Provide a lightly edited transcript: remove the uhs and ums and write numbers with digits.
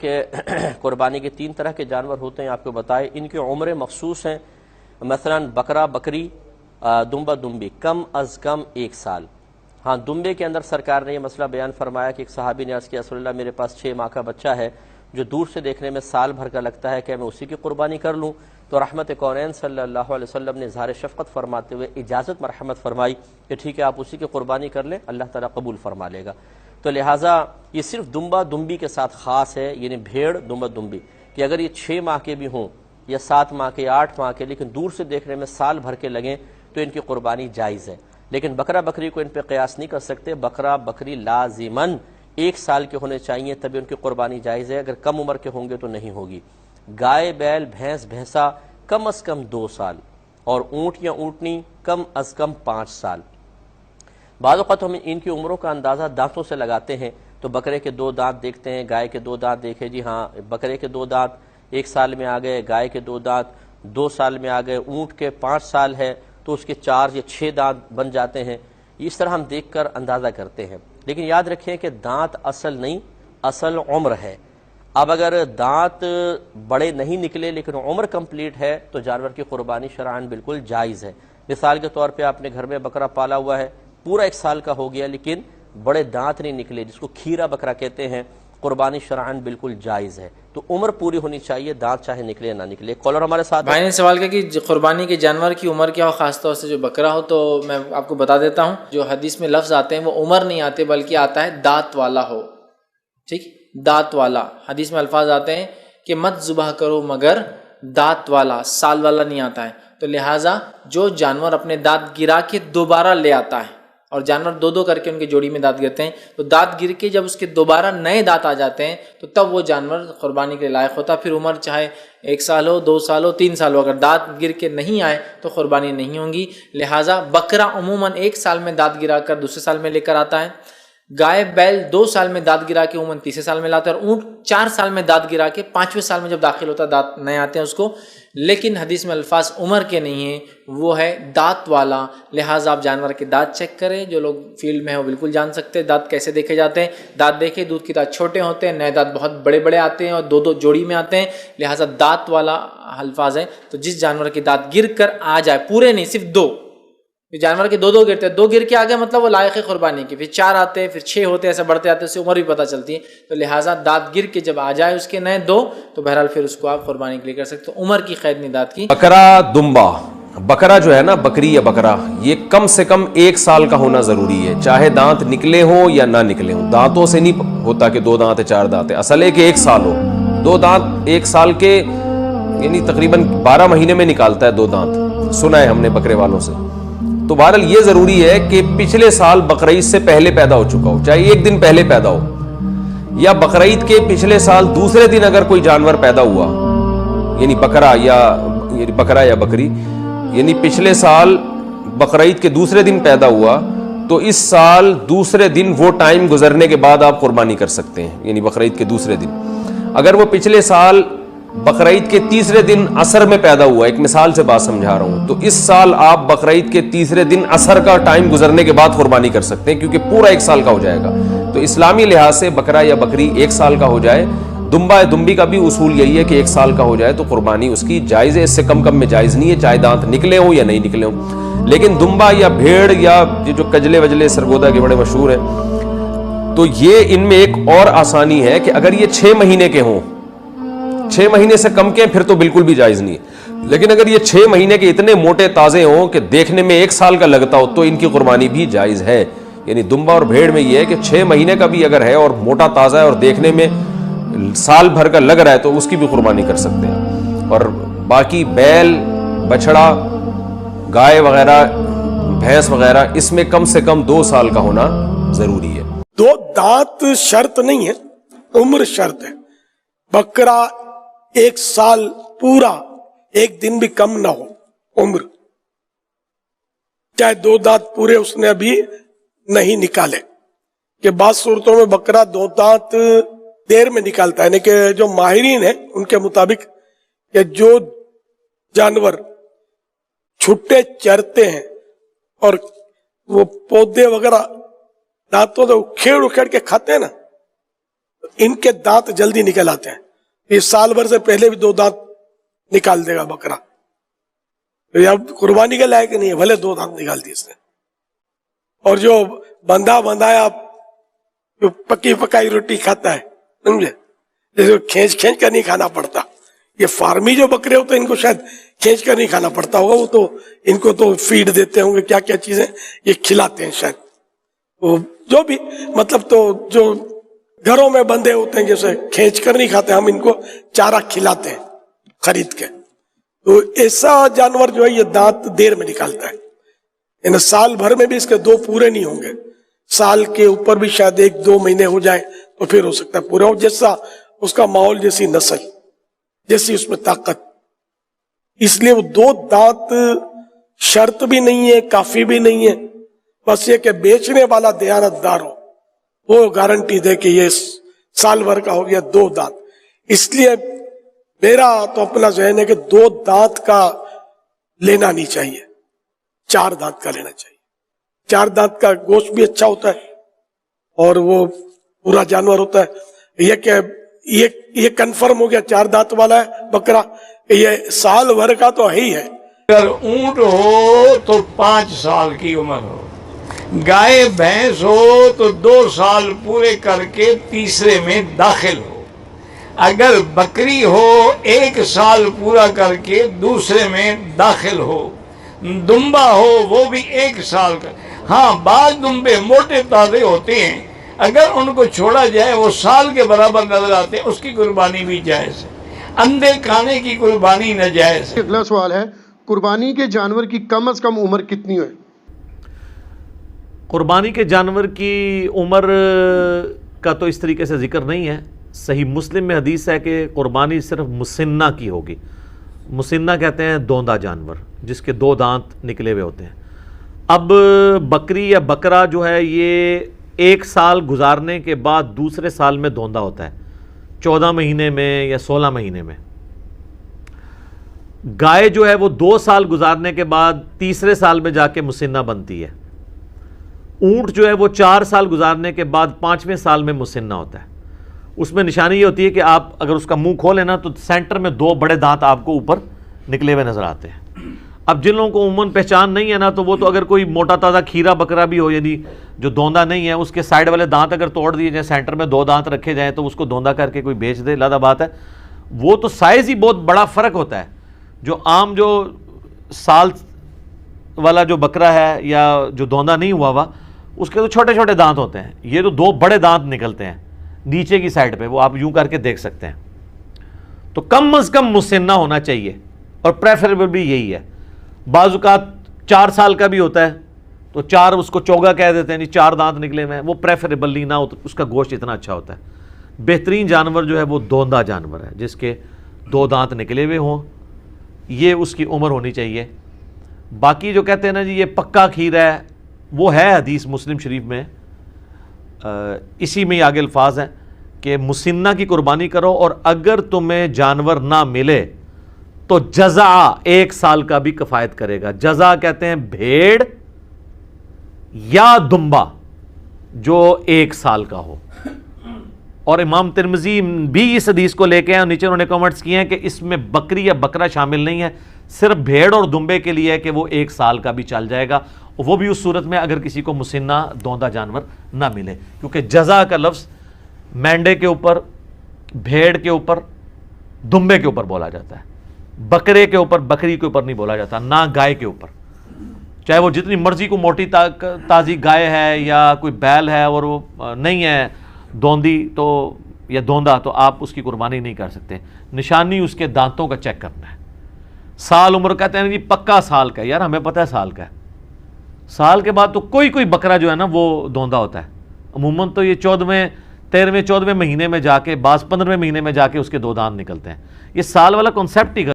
کہ قربانی کے 3 طرح کے جانور ہوتے ہیں، آپ کو بتائے ان کی عمریں مخصوص ہیں. مثلا بکرا بکری دمبا دمبی کم از کم 1 سال. ہاں دمبے کے اندر سرکار نے یہ مسئلہ بیان فرمایا کہ ایک صحابی نے عرض کیا رسول اللہ میرے پاس 6 ماہ کا بچہ ہے جو دور سے دیکھنے میں سال بھر کا لگتا ہے، کہ میں اسی کی قربانی کر لوں؟ تو رحمت کونین صلی اللہ علیہ وسلم نے اظہار شفقت فرماتے ہوئے اجازت مرحمت فرمائی کہ ٹھیک ہے آپ اسی کی قربانی کر لیں، اللہ تعالیٰ قبول فرما لے گا. تو لہٰذا یہ صرف دمبا دمبی کے ساتھ خاص ہے، یعنی بھیڑ دمبا دمبی، کہ اگر یہ 6 ماہ کے بھی ہوں یا 7 ماہ کے یا 8 ماہ کے لیکن دور سے دیکھنے میں سال بھر کے لگیں تو ان کی قربانی جائز ہے. لیکن بکرا بکری کو ان پہ قیاس نہیں کر سکتے. بکرا بکری لازماً 1 سال کے ہونے چاہیے تبھی ان کی قربانی جائز ہے، اگر کم عمر کے ہوں گے تو نہیں ہوگی. گائے بیل بھینس بھینسا کم از کم 2 سال اور اونٹ یا اونٹنی کم از کم 5 سال. بعض اوقات ہم ان کی عمروں کا اندازہ دانتوں سے لگاتے ہیں، تو بکرے کے 2 دانت دیکھتے ہیں، گائے کے 2 دانت دیکھے، جی ہاں بکرے کے 2 دانت 1 سال میں آ گئے، گائے کے 2 دانت 2 سال میں آ گئے، اونٹ کے 5 سال ہے تو اس کے 4 یا 6 دانت بن جاتے ہیں. اس طرح ہم دیکھ کر اندازہ کرتے ہیں. لیکن یاد رکھیں کہ دانت اصل نہیں، اصل عمر ہے. اب اگر دانت بڑے نہیں نکلے لیکن عمر کمپلیٹ ہے تو جانور کی قربانی شرعاً بالکل جائز ہے. مثال کے طور پہ آپ نے گھر میں بکرا پالا ہوا ہے، پورا 1 سال کا ہو گیا لیکن بڑے دانت نہیں نکلے، جس کو کھیرا بکرا کہتے ہیں، قربانی شرعاً بالکل جائز ہے. تو عمر پوری ہونی چاہیے، دانت چاہے نکلے نہ نکلے. کالر ہمارے ساتھ بھائی نے سوال کیا کہ قربانی کے جانور کی عمر کیا ہو، خاص طور سے جو بکرا ہو. تو میں آپ کو بتا دیتا ہوں، جو حدیث میں لفظ آتے ہیں وہ عمر نہیں آتے بلکہ آتا ہے دانت والا ہو. ٹھیک، دانت والا. حدیث میں الفاظ آتے ہیں کہ مت ذبح کرو مگر دانت والا، سال والا نہیں آتا ہے. تو لہٰذا جو جانور اپنے دانت گرا کے دوبارہ لے آتا ہے، اور جانور 2 کر کے ان کے جوڑی میں دانت گرتے ہیں، تو دانت گر کے جب اس کے دوبارہ نئے دانت آ جاتے ہیں تو تب وہ جانور قربانی کے لائق ہوتا ہے. پھر عمر چاہے 1 سال ہو، 2 سال ہو، 3 سال ہو، اگر دانت گر کے نہیں آئے تو قربانی نہیں ہوں گی. لہٰذا بکرا عموماً 1 سال میں دانت گرا کر دوسرے سال میں لے کر آتا ہے. گائے بیل 2 سال میں دانت گرا کے عموماً تیسرے سال میں لاتا ہے، اور اونٹ 4 سال میں دانت گرا کے 5ویں سال میں جب داخل ہوتا ہے دانت نئے آتے ہیں اس کو. لیکن حدیث میں الفاظ عمر کے نہیں ہیں، وہ ہے دانت والا. لہٰذا آپ جانور کے دانت چیک کریں. جو لوگ فیلڈ میں ہیں وہ بالکل جان سکتے ہیں دانت کیسے دیکھے جاتے ہیں. دانت دیکھیں، دودھ کے دانت چھوٹے ہوتے ہیں، نئے دانت بہت بڑے بڑے آتے ہیں اور 2 جوڑی میں آتے ہیں. لہٰذا دانت والا الفاظ ہے. تو جس جانور کے دانت گر کر آ جائے، پورے نہیں صرف 2، جانور کے 2 گرتے ہیں، 2 گر کے آگے مطلب وہ لائق ہے قربانی کی. پھر 4 آتے ہیں، پھر 6 ہوتے ہیں، ایسے بڑھتے آتے ہیں، اس سے عمر بھی پتہ چلتی ہے. تو لہٰذا دانت گر کے جب آ جائے اس کے نئے 2 تو بہرحال پھر اس کو آپ قربانی کے لیے کر سکتے. عمر کی قید نہیں دانت کی. بکرا دمبا، بکرا جو ہے نا، بکری یا بکرا، یہ کم سے کم 1 سال کا ہونا ضروری ہے، چاہے دانت نکلے ہوں یا نہ نکلے ہوں. دانتوں سے نہیں ہوتا کہ 2 دانت ہے 4 دانت ہے، اصل ہے کہ 1 سال ہو. 2 دانت 1 سال کے یعنی تقریباً 12 مہینے میں نکالتا ہے 2 دانت، سنا ہے ہم نے بکرے والوں سے. تو بہرحال یہ ضروری ہے کہ پچھلے سال بقرعید سے پہلے پیدا ہو چکا ہو، چاہے 1 دن پہلے پیدا ہو، یا بقرعید کے پچھلے سال دوسرے دن اگر کوئی جانور پیدا ہوا، یعنی بکرا یا بکری، یعنی پچھلے سال بقرعید کے دوسرے دن پیدا ہوا تو اس سال دوسرے دن وہ ٹائم گزرنے کے بعد آپ قربانی کر سکتے ہیں، یعنی بقرعید کے دوسرے دن. اگر وہ پچھلے سال بقرعید کے تیسرے دن عصر میں پیدا ہوا، ایک مثال سے بات سمجھا رہا ہوں، تو اس سال آپ بقرعید کے تیسرے دن عصر کا ٹائم گزرنے کے بعد قربانی کر سکتے ہیں، کیونکہ پورا 1 سال کا ہو جائے گا. تو اسلامی لحاظ سے بکرا یا بکری 1 سال کا ہو جائے. دمبا یا دمبی کا بھی اصول یہی ہے کہ 1 سال کا ہو جائے تو قربانی اس کی جائز ہے، اس سے کم میں جائز نہیں ہے، چاہے دانت نکلے ہوں یا نہیں نکلے ہوں. لیکن دمبا یا بھیڑ یا جو کجلے وجلے سرگودا کے بڑے مشہور ہیں، تو یہ ان میں ایک اور آسانی ہے کہ اگر یہ 6 مہینے کے ہوں، 6 مہینے سے کم کے، پھر تو بالکل بھی جائز نہیں ہے. لیکن اگر یہ 6 مہینے کے اتنے موٹے تازے ہوں کہ دیکھنے میں 1 سال کا لگتا ہو تو ان کی قربانی بھی جائز ہے. یعنی دمبا اور بھیڑ میں یہ ہے کہ 6 مہینے کا بھی اگر ہے اور موٹا تازہ ہے اور دیکھنے میں سال بھر کا لگ رہا ہے تو اس کی بھی قربانی کر سکتے ہیں. اور باقی بیل، بچڑا، گائے وغیرہ، بھینس وغیرہ، اس میں کم سے کم 2 سال کا ہونا ضروری ہے. 2 دانت شرط نہیں ہے، عمر شرط ہے. بکرا 1 سال پورا، 1 دن بھی کم نہ ہو عمر، چاہے 2 دانت پورے اس نے ابھی نہیں نکالے. کہ بعض صورتوں میں بکرا 2 دانت دیر میں نکالتا ہے، یعنی کہ جو ماہرین ہیں ان کے مطابق کہ جو جانور چھٹے چرتے ہیں اور وہ پودے وغیرہ دانتوں سے اکھیڑ کے کھاتے ہیں نا، ان کے دانت جلدی نکل آتے ہیں. یہ سال بھر سے پہلے بھی 2 دانت نکال دے گا بکرا, تو یہ اب قربانی کے لائق نہیں ہے, بھلے 2 دانت نکال دی اس نے. اور جو بندھا بندھایا جو پکی پکائی روٹی کھاتا ہے, سمجھے, جیسے کھینچ کھینچ کر نہیں کھانا پڑتا. یہ فارمی جو بکرے ہوتے ہیں ان کو شاید کھینچ کر نہیں کھانا پڑتا ہوگا, وہ تو ان کو تو فیڈ دیتے ہوں گے, کیا کیا چیزیں یہ کھلاتے ہیں شاید. وہ جو بھی مطلب, تو جو گھروں میں بندے ہوتے ہیں جیسے کھینچ کر نہیں کھاتے, ہم ان کو چارہ کھلاتے ہیں خرید کے. تو ایسا جانور جو ہے یہ دانت دیر میں نکالتا ہے. یعنی سال بھر میں بھی اس کے 2 پورے نہیں ہوں گے, سال کے اوپر بھی شاید 1-2 مہینے ہو جائیں تو پھر ہو سکتا ہے پورا ہو, جیسا اس کا ماحول, جیسی نسل, جیسی اس میں طاقت. اس لیے وہ 2 دانت شرط بھی نہیں ہے, کافی بھی نہیں ہے. بس یہ کہ بیچنے والا دیانت دار ہو, وہ گارنٹی دے کہ یہ سال بھر کا ہو گیا 2 دانت. اس لیے میرا تو اپنا ذہن ہے کہ 2 دانت کا لینا نہیں چاہیے, 4 دانت کا لینا چاہیے. 4 دانت کا گوشت بھی اچھا ہوتا ہے اور وہ پورا جانور ہوتا ہے. یہ کہ یہ کنفرم ہو گیا 4 دانت والا ہے بکرا, کہ یہ سال بھر کا تو ہے ہی ہے. اگر اونٹ ہو تو 5 سال کی عمر ہو, گائے بھینس ہو تو 2 سال پورے کر کے تیسرے میں داخل ہو. اگر بکری ہو 1 سال پورا کر کے دوسرے میں داخل ہو. دمبا ہو وہ بھی 1 سال کا. ہاں بعض دمبے موٹے تازے ہوتے ہیں, اگر ان کو چھوڑا جائے وہ سال کے برابر نظر آتے ہیں, اس کی قربانی بھی جائز ہے. اندھے کھانے کی قربانی ناجائز ہے. اگلا سوال ہے, قربانی کے جانور کی کم از کم عمر کتنی ہے؟ قربانی کے جانور کی عمر کا تو اس طریقے سے ذکر نہیں ہے. صحیح مسلم میں حدیث ہے کہ قربانی صرف مسنہ کی ہوگی. مسنہ کہتے ہیں دوندا جانور جس کے 2 دانت نکلے ہوئے ہوتے ہیں. اب بکری یا بکرا جو ہے یہ 1 سال گزارنے کے بعد دوسرے سال میں دوندا ہوتا ہے, 14 مہینے میں یا 16 مہینے میں. گائے جو ہے وہ 2 سال گزارنے کے بعد تیسرے سال میں جا کے مسنہ بنتی ہے. اونٹ جو ہے وہ 4 سال گزارنے کے بعد 5ویں سال میں مسنہ ہوتا ہے. اس میں نشانی یہ ہوتی ہے کہ آپ اگر اس کا منہ کھولیں نا تو سینٹر میں 2 بڑے دانت آپ کو اوپر نکلے ہوئے نظر آتے ہیں. اب جن لوگوں کو عموماً پہچان نہیں ہے نا, تو وہ تو اگر کوئی موٹا تازہ کھیرا بکرا بھی ہو, یعنی جو دوندا نہیں ہے, اس کے سائیڈ والے دانت اگر توڑ دیے جائیں, سینٹر میں 2 دانت رکھے جائیں تو اس کو دوندا کر کے کوئی بیچ دے, لادہ بات ہے. وہ تو سائز ہی بہت بڑا فرق ہوتا ہے. جو عام جو سال والا جو بکرا ہے یا جو دوندا نہیں ہوا ہوا, اس کے تو چھوٹے چھوٹے دانت ہوتے ہیں. یہ تو 2 بڑے دانت نکلتے ہیں نیچے کی سائڈ پہ, وہ آپ یوں کر کے دیکھ سکتے ہیں. تو کم از کم مسنہ ہونا چاہیے, اور پریفریبل بھی یہی ہے. بعض اوقات 4 سال کا بھی ہوتا ہے تو 4 اس کو چوگا کہہ دیتے ہیں, 4 دانت نکلے ہوئے ہیں, وہ پریفریبل نہیں نہ ہوتا, اس کا گوشت اتنا اچھا ہوتا ہے. بہترین جانور جو ہے وہ دوندا جانور ہے جس کے 2 دانت نکلے ہوئے ہوں, یہ اس کی عمر ہونی چاہیے. باقی جو کہتے ہیں نا جی یہ پکا کھیر ہے, وہ ہے حدیث مسلم شریف میں, اسی میں آگے الفاظ ہیں کہ مسنہ کی قربانی کرو, اور اگر تمہیں جانور نہ ملے تو جزع 1 سال کا بھی کفایت کرے گا. جزع کہتے ہیں بھیڑ یا دمبا جو 1 سال کا ہو. اور امام ترمذی بھی اس حدیث کو لے کے ہیں, اور نیچے انہوں نے کمنٹس کیے ہیں کہ اس میں بکری یا بکرا شامل نہیں ہے, صرف بھیڑ اور دمبے کے لیے ہے کہ وہ 1 سال کا بھی چل جائے گا, وہ بھی اس صورت میں اگر کسی کو مسنہ دوندا جانور نہ ملے. کیونکہ جزع کا لفظ مینڈے کے اوپر, بھیڑ کے اوپر, دمبے کے اوپر بولا جاتا ہے, بکرے کے اوپر, بکری کے اوپر نہیں بولا جاتا, نہ گائے کے اوپر. چاہے وہ جتنی مرضی کو موٹی تازی گائے ہے یا کوئی بیل ہے اور وہ نہیں ہے دوندی تو یا دوندا, تو آپ اس کی قربانی نہیں کر سکتے. نشانی اس کے دانتوں کا چیک کرنا ہے. سال عمر کہتے ہیں جی پکا سال کا ہے, یار ہمیں پتہ ہے سال کا ہے. سال کے بعد تو کوئی بکرا جو ہے نا وہ دوندا ہوتا ہے. عموماً تو یہ 14ویں 13ویں 14ویں مہینے میں جا کے, بعض 15ویں مہینے میں جا کے اس کے 2 دانت نکلتے ہیں. یہ سال والا کنسیپٹ ہی